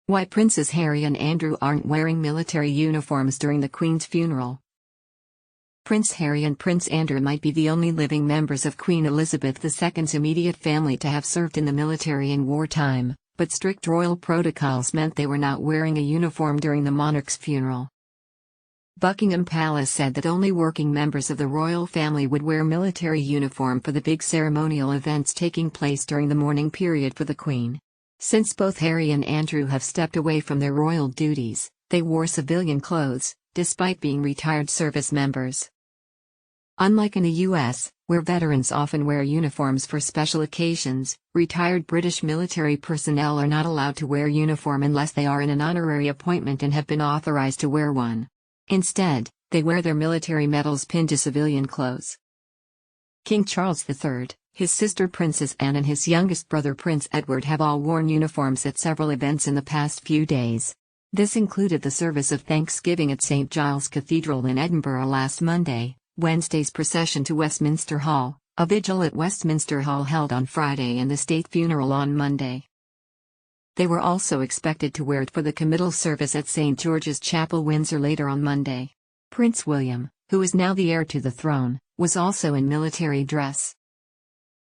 Why Princes Harry and Andrew aren't wearing military uniforms during the Queen's funeral. Prince Harry and Prince Andrew might be the only living members of Queen Elizabeth II's immediate family to have served in the military in wartime, but strict royal protocols meant they were not wearing a uniform during the monarch's funeral. Buckingham Palace said that only working members of the royal family would wear military uniform for the big ceremonial events taking place during the mourning period for the Queen. Since both Harry and Andrew have stepped away from their royal duties, they wore civilian clothes, despite being retired service members. Unlike in the US, where veterans often wear uniforms for special occasions, retired British military personnel are not allowed to wear uniform unless they are in an honorary appointment and have been authorized to wear one. Instead, they wear their military medals pinned to civilian clothes. King Charles III, his sister Princess Anne and his youngest brother Prince Edward have all worn uniforms at several events in the past few days. This included the service of Thanksgiving at St. Giles Cathedral in Edinburgh last Monday, Wednesday's procession to Westminster Hall, a vigil at Westminster Hall held on Friday and the state funeral on Monday. They were also expected to wear it for the committal service at St. George's Chapel, Windsor later on Monday. Prince William, who is now the heir to the throne, was also in military dress.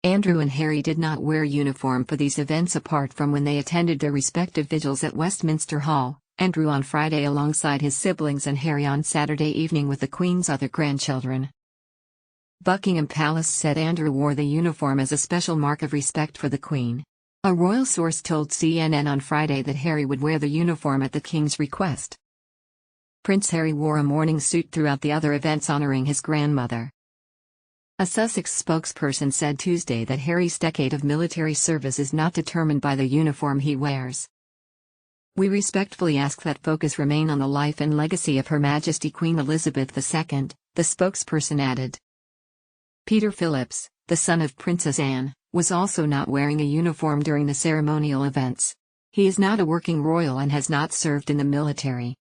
Andrew and Harry did not wear uniform for these events apart from when they attended their respective vigils at Westminster Hall, Andrew on Friday alongside his siblings and Harry on Saturday evening with the Queen's other grandchildren. Buckingham Palace said Andrew wore the uniform as a special mark of respect for the Queen. A royal source told CNN on Friday that Harry would wear the uniform at the King's request. Prince Harry wore a mourning suit throughout the other events honoring his grandmother. A Sussex spokesperson said Tuesday that Harry's decade of military service is not determined by the uniform he wears. "We respectfully ask that focus remain on the life and legacy of Her Majesty Queen Elizabeth II," the spokesperson added. Peter Phillips, the son of Princess Anne, was also not wearing a uniform during the ceremonial events. He is not a working royal and has not served in the military.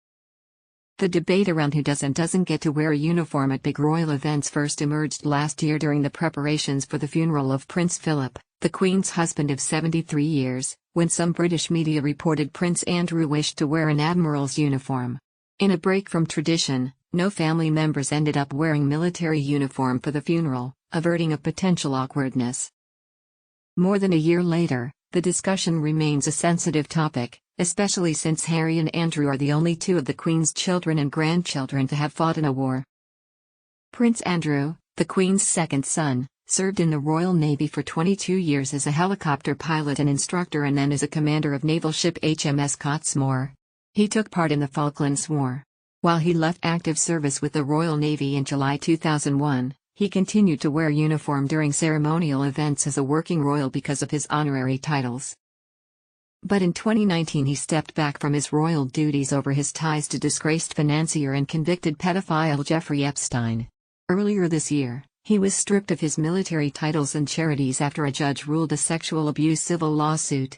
The debate around who does and doesn't get to wear a uniform at big royal events first emerged last year during the preparations for the funeral of Prince Philip, the Queen's husband of 73 years, when some British media reported Prince Andrew wished to wear an admiral's uniform. In a break from tradition, no family members ended up wearing military uniform for the funeral, averting a potential awkwardness. More than a year later, the discussion remains a sensitive topic, especially since Harry and Andrew are the only two of the Queen's children and grandchildren to have fought in a war. Prince Andrew, the Queen's second son, served in the Royal Navy for 22 years as a helicopter pilot and instructor and then as a commander of naval ship HMS Cottesmore. He took part in the Falklands War. While he left active service with the Royal Navy in July 2001, he continued to wear uniform during ceremonial events as a working royal because of his honorary titles. But in 2019 he stepped back from his royal duties over his ties to disgraced financier and convicted pedophile Jeffrey Epstein. Earlier this year, he was stripped of his military titles and charities after a judge ruled a sexual abuse civil lawsuit.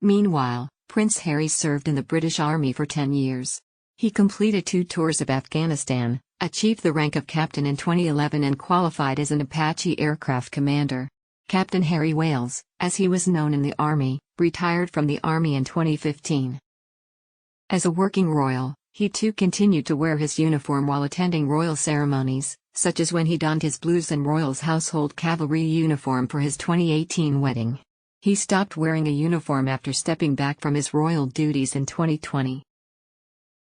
Meanwhile, Prince Harry served in the British Army for 10 years. He completed 2 tours of Afghanistan, achieved the rank of captain in 2011 and qualified as an Apache aircraft commander. Captain Harry Wales, as he was known in the Army, retired from the Army in 2015. As a working royal, he too continued to wear his uniform while attending royal ceremonies, such as when he donned his Blues and Royals Household Cavalry uniform for his 2018 wedding. He stopped wearing a uniform after stepping back from his royal duties in 2020.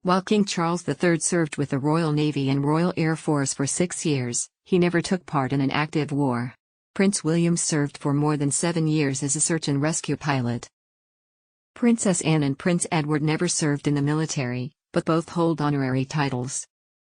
While King Charles III served with the Royal Navy and Royal Air Force for 6 years, he never took part in an active war. Prince William served for more than 7 years as a search and rescue pilot. Princess Anne and Prince Edward never served in the military, but both hold honorary titles.